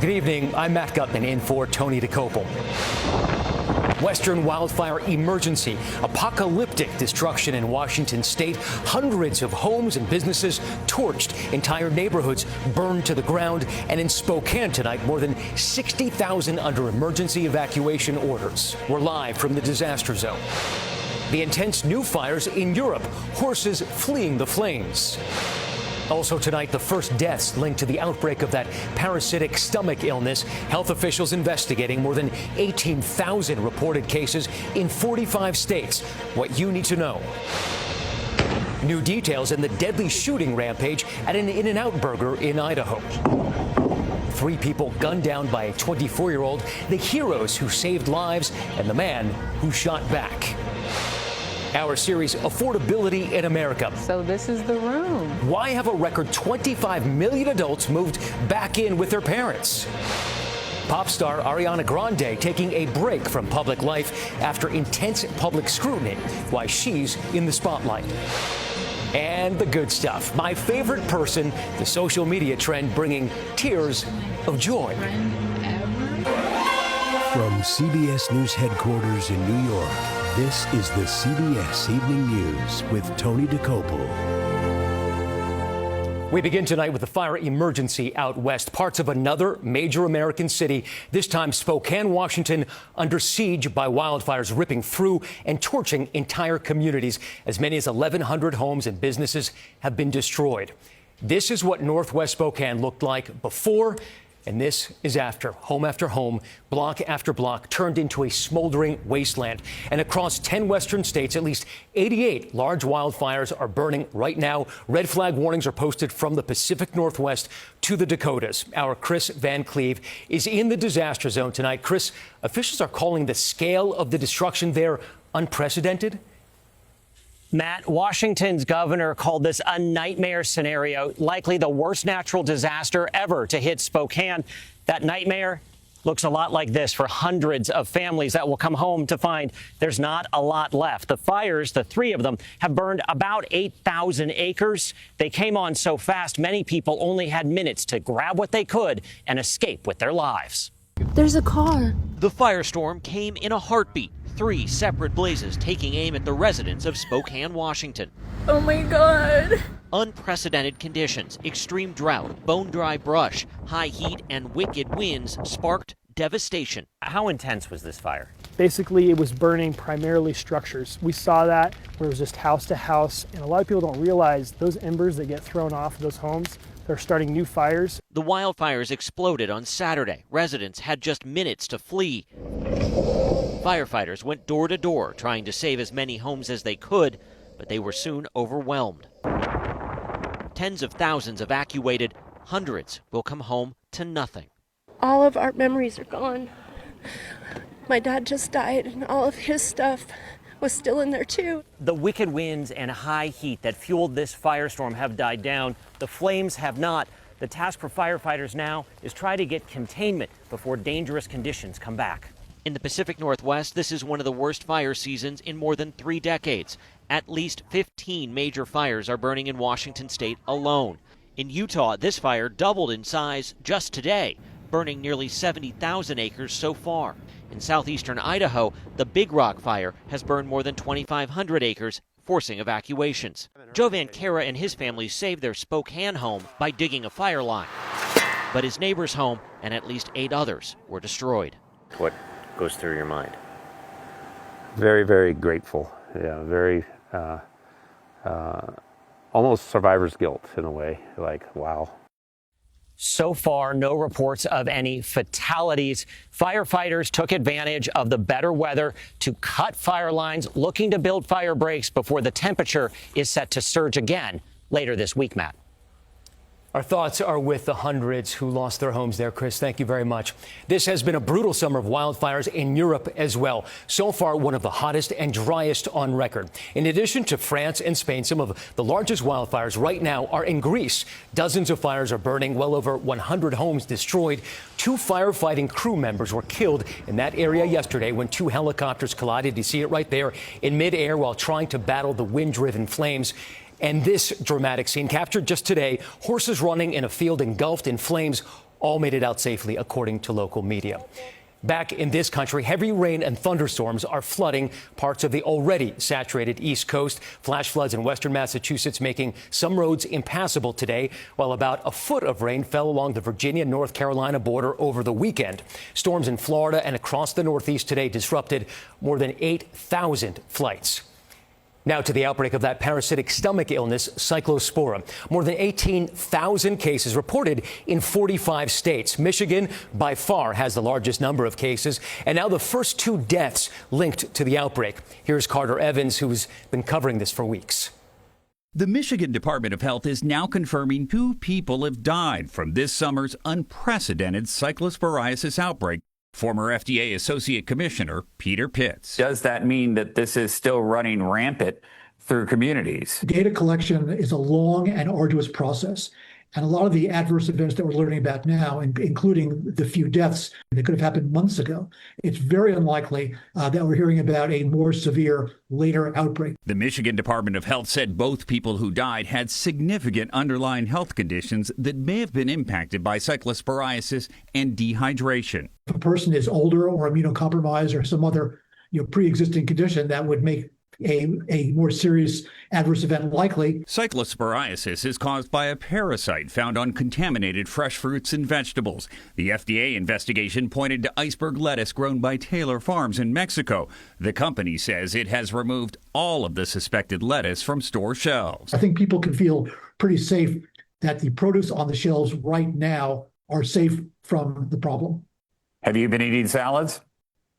Good evening. I'm Matt Gutman in for Tony DeCopel. Western wildfire emergency. Apocalyptic destruction in Washington state. Hundreds of homes and businesses torched. Entire neighborhoods burned to the ground. And in Spokane tonight, more than 60,000 under emergency evacuation orders. We're live from the disaster zone. The intense new fires in Europe. Horses fleeing the flames. Also tonight, the first deaths linked to the outbreak of that parasitic stomach illness. Health officials investigating more than 18,000 reported cases in 45 states. What you need to know. New details in the deadly shooting rampage at an In-N-Out burger in Idaho. 3 people gunned down by a 24-year-old, the heroes who saved lives, and the man who shot back. Our series, Affordability in America. So this is the room. Why have a record 25 million adults moved back in with their parents? Pop star Ariana Grande taking a break from public life after intense public scrutiny. Why she's in the spotlight. And the good stuff. My favorite person, the social media trend bringing tears of joy. From CBS News headquarters in New York, this is the CBS Evening News with Tony DeCopel. We begin tonight with a fire emergency out west, parts of another major American city, this time Spokane, Washington, under siege by wildfires ripping through and torching entire communities. As many as 1,100 homes and businesses have been destroyed. This is what Northwest Spokane looked like before. And this is after home, block after block, turned into a smoldering wasteland. And across 10 western states, at least 88 large wildfires are burning right now. Red flag warnings are posted from the Pacific Northwest to the Dakotas. Our Chris Van Cleve is in the disaster zone tonight. Chris, officials are calling the scale of the destruction there unprecedented. Matt, Washington's governor called this a nightmare scenario, likely the worst natural disaster ever to hit Spokane. That nightmare looks a lot like this for hundreds of families that will come home to find there's not a lot left. The fires, the 3 of them, have burned about 8,000 acres. They came on so fast, many people only had minutes to grab what they could and escape with their lives. There's a car. The firestorm came in a heartbeat. 3 separate blazes taking aim at the residents of Spokane, Washington. Oh my God. Unprecedented conditions, extreme drought, bone-dry brush, high heat, and wicked winds sparked devastation. How intense was this fire? Basically, it was burning primarily structures. We saw that where it was just house to house, and a lot of people don't realize those embers that get thrown off of those homes, they're starting new fires. The wildfires exploded on Saturday. Residents had just minutes to flee. Firefighters went door to door trying to save as many homes as they could, but they were soon overwhelmed. Tens of thousands evacuated. Hundreds will come home to nothing. All of our memories are gone. My dad just died, and all of his stuff was still in there too. The wicked winds and high heat that fueled this firestorm have died down. The flames have not. The task for firefighters now is try to get containment before dangerous conditions come back. In the Pacific Northwest, this is one of the worst fire seasons in more than 3 decades. At least 15 major fires are burning in Washington state alone. In Utah, this fire doubled in size just today, burning nearly 70,000 acres so far. In southeastern Idaho, the Big Rock fire has burned more than 2,500 acres, forcing evacuations. Joe Van Cara and his family saved their Spokane home by digging a fire line. But his neighbor's home and at least 8 others were destroyed. What goes through your mind? Very, very grateful. Yeah, very almost survivor's guilt in a way. Like, wow. So far, no reports of any fatalities. Firefighters took advantage of the better weather to cut fire lines, looking to build fire breaks before the temperature is set to surge again later this week, Matt. Our thoughts are with the hundreds who lost their homes there, Chris. Thank you very much. This has been a brutal summer of wildfires in Europe as well. So far, one of the hottest and driest on record. In addition to France and Spain, some of the largest wildfires right now are in Greece. Dozens of fires are burning, well over 100 homes destroyed. 2 firefighting crew members were killed in that area yesterday when 2 helicopters collided. You see it right there in midair while trying to battle the wind-driven flames. And this dramatic scene captured just today, horses running in a field engulfed in flames, all made it out safely, according to local media. Back in this country, heavy rain and thunderstorms are flooding parts of the already saturated East Coast. Flash floods in western Massachusetts making some roads impassable today, while about a foot of rain fell along the Virginia-North Carolina border over the weekend. Storms in Florida and across the Northeast today disrupted more than 8,000 flights. Now to the outbreak of that parasitic stomach illness, cyclospora. More than 18,000 cases reported in 45 states. Michigan, by far, has the largest number of cases, and now the first 2 deaths linked to the outbreak. Here's Carter Evans, who's been covering this for weeks. The Michigan Department of Health is now confirming 2 people have died from this summer's unprecedented cyclosporiasis outbreak. Former FDA Associate Commissioner Peter Pitts. Does that mean that this is still running rampant through communities? Data collection is a long and arduous process. And a lot of the adverse events that we're learning about now, including the few deaths that could have happened months ago, it's very unlikely that we're hearing about a more severe later outbreak. The Michigan Department of Health said both people who died had significant underlying health conditions that may have been impacted by cyclosporiasis and dehydration. If a person is older or immunocompromised or some other pre-existing condition that would make a more serious adverse event likely. Cyclosporiasis is caused by a parasite found on contaminated fresh fruits and vegetables. The FDA investigation pointed to iceberg lettuce grown by Taylor Farms in Mexico. The company says it has removed all of the suspected lettuce from store shelves. I think people can feel pretty safe that the produce on the shelves right now are safe from the problem. Have you been eating salads?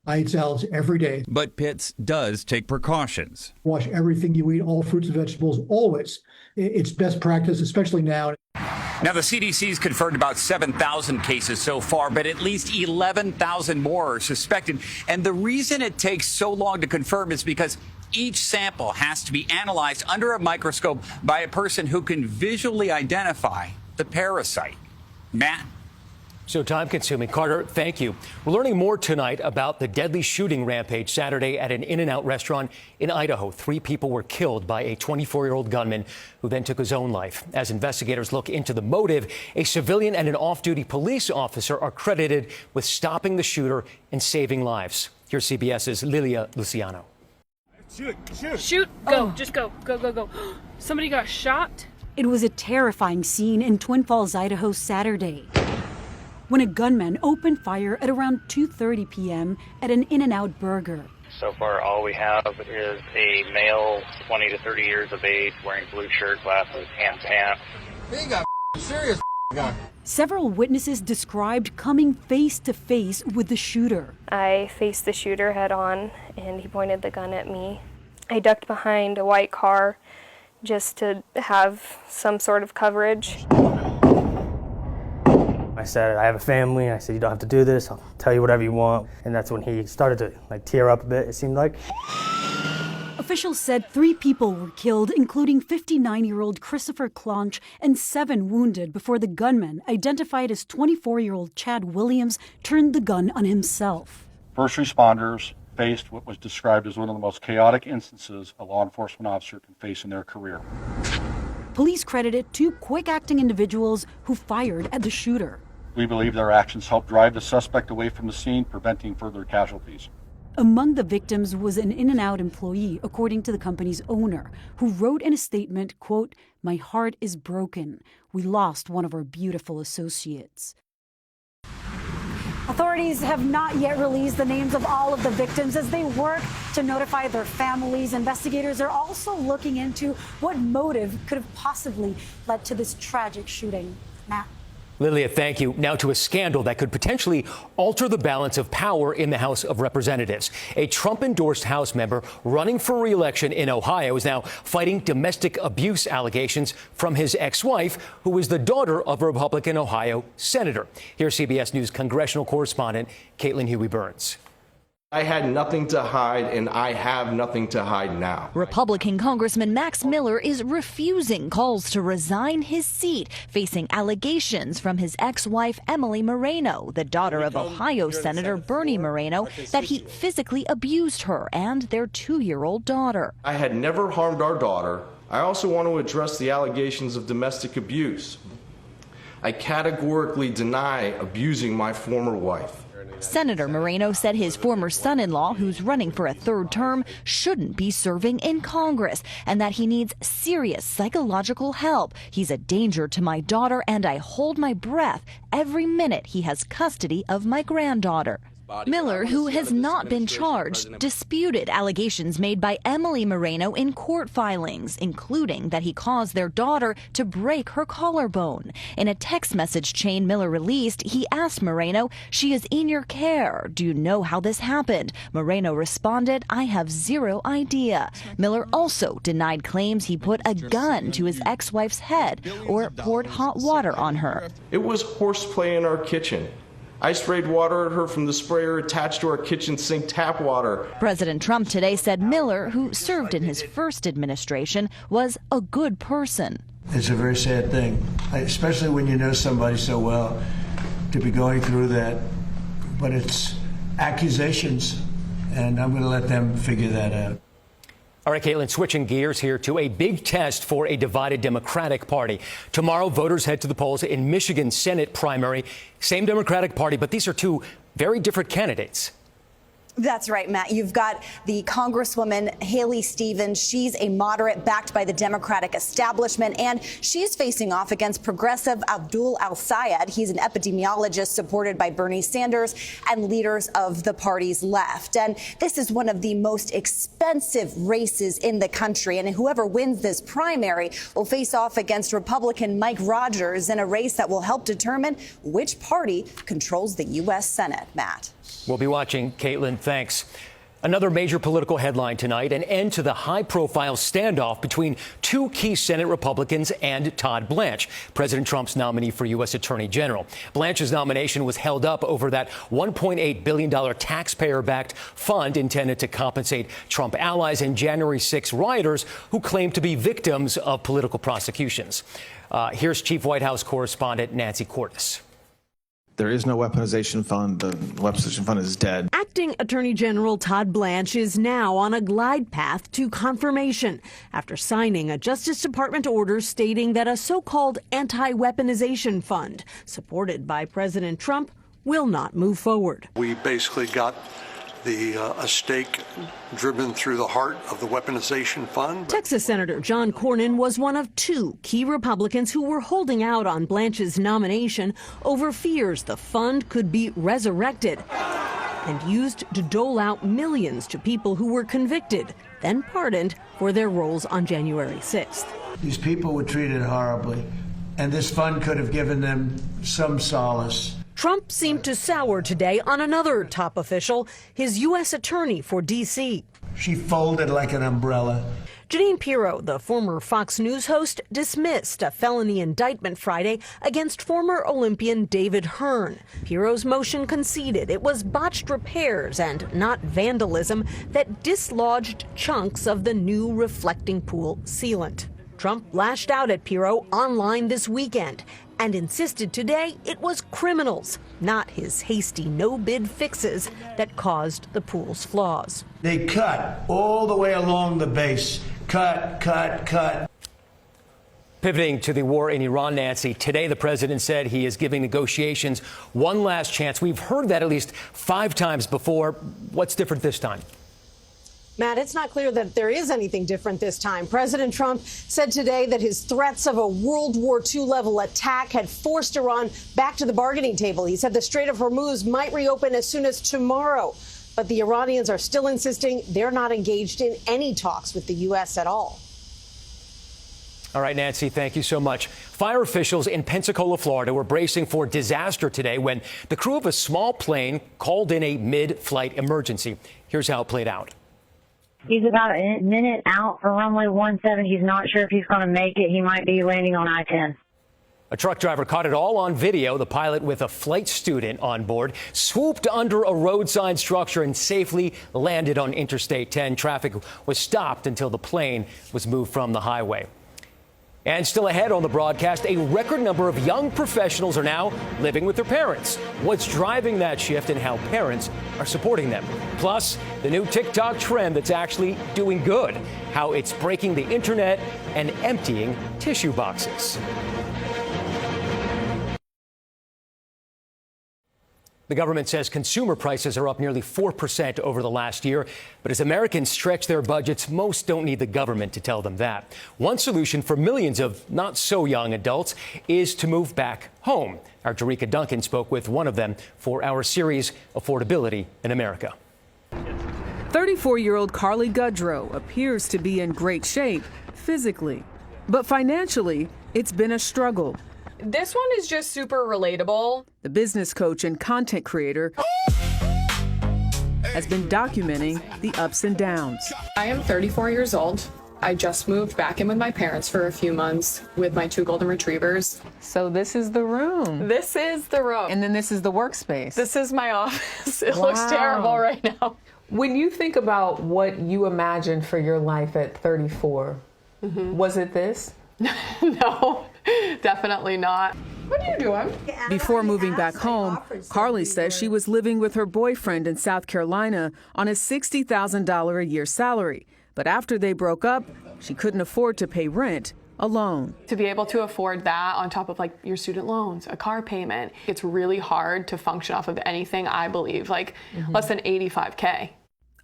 I eat salads every day. But Pitts does take precautions. Wash everything you eat, all fruits and vegetables, always. It's best practice, especially now. Now, the CDC's confirmed about 7,000 cases so far, but at least 11,000 more are suspected. And the reason it takes so long to confirm is because each sample has to be analyzed under a microscope by a person who can visually identify the parasite. Matt? So time-consuming. Carter, thank you. We're learning more tonight about the deadly shooting rampage Saturday at an In-N-Out restaurant in Idaho. 3 people were killed by a 24-year-old gunman who then took his own life. As investigators look into the motive, a civilian and an off-duty police officer are credited with stopping the shooter and saving lives. Here's CBS's Lilia Luciano. Shoot. Go. Just go. Go. Somebody got shot. It was a terrifying scene in Twin Falls, Idaho, Saturday, when a gunman opened fire at around 2:30 p.m. at an In-N-Out burger. So far, all we have is a male, 20 to 30 years of age, wearing blue shirt, glasses, and pants. He got serious gun. Several witnesses described coming face to face with the shooter. I faced the shooter head on, and he pointed the gun at me. I ducked behind a white car just to have some sort of coverage. I said, I have a family. I said, you don't have to do this. I'll tell you whatever you want. And that's when he started to tear up a bit, it seemed like. Officials said 3 people were killed, including 59-year-old Christopher Clonch, and 7 wounded before the gunman, identified as 24-year-old Chad Williams, turned the gun on himself. First responders faced what was described as one of the most chaotic instances a law enforcement officer can face in their career. Police credited 2 quick-acting individuals who fired at the shooter. We believe their actions helped drive the suspect away from the scene, preventing further casualties. Among the victims was an In-N-Out employee, according to the company's owner, who wrote in a statement, quote, "My heart is broken. We lost one of our beautiful associates." Authorities have not yet released the names of all of the victims as they work to notify their families. Investigators are also looking into what motive could have possibly led to this tragic shooting. Matt. Lilia, thank you. Now to a scandal that could potentially alter the balance of power in the House of Representatives. A Trump-endorsed House member running for re-election in Ohio is now fighting domestic abuse allegations from his ex-wife, who is the daughter of a Republican Ohio senator. Here's CBS News congressional correspondent Caitlin Huey-Burns. I had nothing to hide, and I have nothing to hide now. Republican Congressman Max Miller is refusing calls to resign his seat, facing allegations from his ex-wife Emily Moreno, the daughter of Ohio Senator Bernie Moreno, that he physically abused her and their 2-year-old daughter. I had never harmed our daughter. I also want to address the allegations of domestic abuse. I categorically deny abusing my former wife. Senator Moreno said his former son-in-law, who's running for a third term, shouldn't be serving in Congress and that he needs serious psychological help. He's a danger to my daughter, and I hold my breath every minute he has custody of my granddaughter. Miller, who has not been charged, disputed allegations made by Emily Moreno in court filings, including that he caused their daughter to break her collarbone. In a text message chain Miller released, he asked Moreno, "She is in your care. Do you know how this happened?" Moreno responded, "I have zero idea." Miller also denied claims he put a gun to his ex-wife's head or poured hot water on her. It was horseplay in our kitchen. I sprayed water at her from the sprayer attached to our kitchen sink tap water. President Trump today said Miller, who served in his first administration, was a good person. It's a very sad thing, especially when you know somebody so well, to be going through that. But it's accusations, and I'm going to let them figure that out. All right, Caitlin, switching gears here to a big test for a divided Democratic Party. Tomorrow, voters head to the polls in Michigan's Senate primary. Same Democratic Party, but these are two very different candidates. That's right, Matt. You've got the Congresswoman Haley Stevens. She's a moderate backed by the Democratic establishment, and she's facing off against progressive Abdul Al-Sayed. He's an epidemiologist supported by Bernie Sanders and leaders of the party's left. And this is one of the most expensive races in the country. And whoever wins this primary will face off against Republican Mike Rogers in a race that will help determine which party controls the U.S. Senate. Matt. We'll be watching, Caitlin. Thanks. Another major political headline tonight, an end to the high-profile standoff between two key Senate Republicans and Todd Blanche, President Trump's nominee for U.S. Attorney General. Blanche's nomination was held up over that $1.8 billion taxpayer-backed fund intended to compensate Trump allies and January 6 rioters who claimed to be victims of political prosecutions. Here's Chief White House correspondent Nancy Cordes. There is no weaponization fund. The weaponization fund is dead. Acting Attorney General Todd Blanche is now on a glide path to confirmation after signing a Justice Department order stating that a so-called anti-weaponization fund supported by President Trump will not move forward. We basically got a stake driven through the heart of the weaponization fund. Texas Senator John Cornyn was one of two key Republicans who were holding out on Blanche's nomination over fears the fund could be resurrected and used to dole out millions to people who were convicted, then pardoned for their roles on January 6th. These people were treated horribly, and this fund could have given them some solace. Trump seemed to sour today on another top official, his U.S. attorney for D.C. She folded like an umbrella. Jeanine Pirro, the former Fox News host, dismissed a felony indictment Friday against former Olympian David Hearn. Pirro's motion conceded it was botched repairs and not vandalism that dislodged chunks of the new reflecting pool sealant. Trump lashed out at Pirro online this weekend and insisted today it was criminals, not his hasty no-bid fixes, that caused the pool's flaws. They cut all the way along the base. Cut, cut, cut. Pivoting to the war in Iran, Nancy, today the president said he is giving negotiations one last chance. We've heard that at least 5 times before. What's different this time? Matt, it's not clear that there is anything different this time. President Trump said today that his threats of a World War II-level attack had forced Iran back to the bargaining table. He said the Strait of Hormuz might reopen as soon as tomorrow. But the Iranians are still insisting they're not engaged in any talks with the U.S. at all. All right, Nancy, thank you so much. Fire officials in Pensacola, Florida, were bracing for disaster today when the crew of a small plane called in a mid-flight emergency. Here's how it played out. He's about a minute out for runway 17. He's not sure if he's going to make it. He might be landing on I-10. A truck driver caught it all on video. The pilot, with a flight student on board, swooped under a roadside structure and safely landed on Interstate 10. Traffic was stopped until the plane was moved from the highway. And still ahead on the broadcast, a record number of young professionals are now living with their parents. What's driving that shift and how parents are supporting them. Plus, the new TikTok trend that's actually doing good, how it's breaking the internet and emptying tissue boxes. The government says consumer prices are up nearly 4% over the last year. But as Americans stretch their budgets, most don't need the government to tell them that. One solution for millions of not so young adults is to move back home. Our Jerika Duncan spoke with one of them for our series, Affordability in America. 34-year-old Carly Goodrow appears to be in great shape physically, but financially, it's been a struggle. This one is just super relatable. The business coach and content creator has been documenting the ups and downs. I am 34 years old. I just moved back in with my parents for a few months with my 2 golden retrievers. So this is the room. This is the room. And then this is the workspace. This is my office. It looks terrible right now. When you think about what you imagined for your life at 34, was it this? No, definitely not. What are you doing? Before moving back home, Carly says she was living with her boyfriend in South Carolina on a $60,000 a year salary. But after they broke up, she couldn't afford to pay rent alone. To be able to afford that on top of like your student loans, a car payment, it's really hard to function off of anything, I believe, like less than $85K.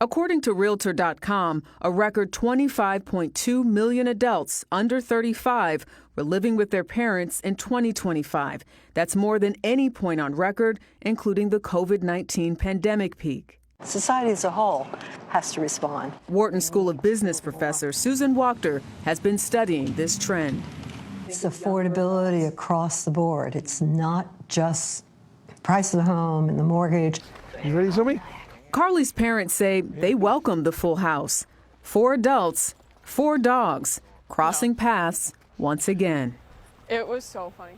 According to Realtor.com, a record 25.2 million adults under 35 were living with their parents in 2025. That's more than any point on record, including the COVID-19 pandemic peak. Society as a whole has to respond. Wharton School of Business professor Susan Wachter has been studying this trend. It's affordability across the board. It's not just price of the home and the mortgage. You ready, Zoe? Carly's parents say they welcome the full house. 4 adults, 4 dogs, crossing paths once again. It was so funny.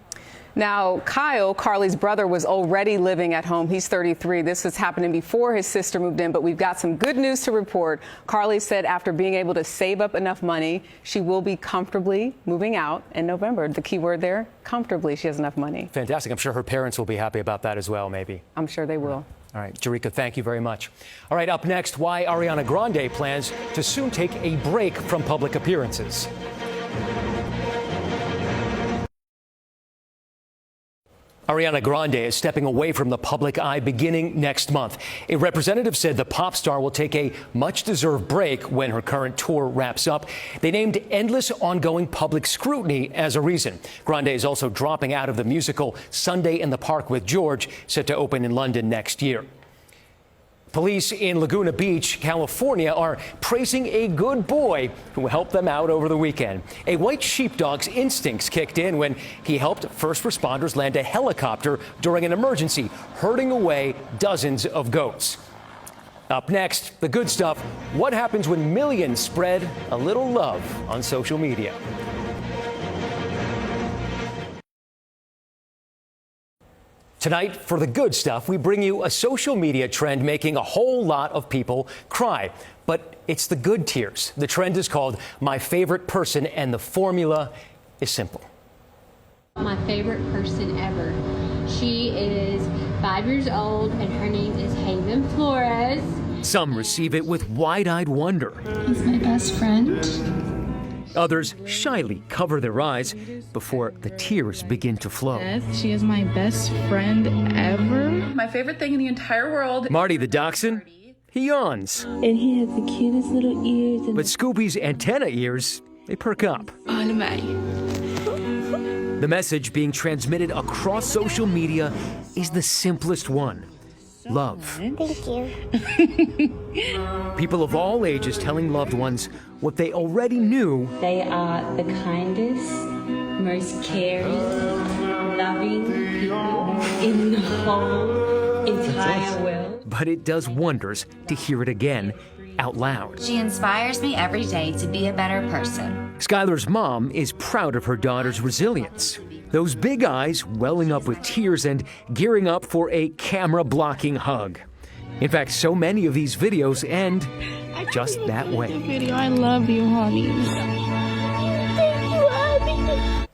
Now, Kyle, Carly's brother, was already living at home. He's 33. This was happening before his sister moved in, but we've got some good news to report. Carly said after being able to save up enough money, she will be comfortably moving out in November. The key word there, comfortably. She has enough money. Fantastic. I'm sure her parents will be happy about that as well, maybe. I'm sure they will. All right, Jerika, thank you very much. All right, up next, why Ariana Grande plans to soon take a break from public appearances. Ariana Grande is stepping away from the public eye beginning next month. A representative said the pop star will take a much-deserved break when her current tour wraps up. They named endless ongoing public scrutiny as a reason. Grande is also dropping out of the musical Sunday in the Park with George, set to open in London next year. Police in Laguna Beach, California, are praising a good boy who helped them out over the weekend. A white sheepdog's instincts kicked in when he helped first responders land a helicopter during an emergency, herding away dozens of goats. Up next, the good stuff. What happens when millions spread a little love on social media? Tonight, for the good stuff, we bring you a social media trend making a whole lot of people cry. But it's the good tears. The trend is called My Favorite Person, and the formula is simple. My favorite person ever. She is 5 years old, and her name is Haven Flores. Some receive it with wide-eyed wonder. He's my best friend. Others shyly cover their eyes before the tears begin to flow. She is my best friend ever. My favorite thing in the entire world. Marty the dachshund, he yawns. And he has the cutest little ears. But Scooby's antenna ears, they perk up. The message being transmitted across social media is the simplest one. Love. Thank you. People of all ages telling loved ones what they already knew. They are the kindest, most caring, loving people in the whole entire world. But it does wonders to hear it again out loud. She inspires me every day to be a better person. Skylar's mom is proud of her daughter's resilience. Those big eyes welling up with tears and gearing up for a camera-blocking hug. In fact, so many of these videos end just that way. Video. I love you, honey. Thank you, honey.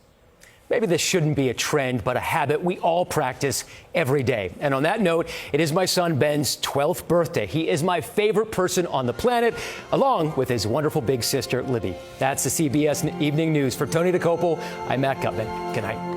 Maybe this shouldn't be a trend, but a habit we all practice every day. And on that note, it is my son Ben's 12th birthday. He is my favorite person on the planet, along with his wonderful big sister, Libby. That's the CBS Evening News. For Tony DeCopel, I'm Matt Gutman. Good night.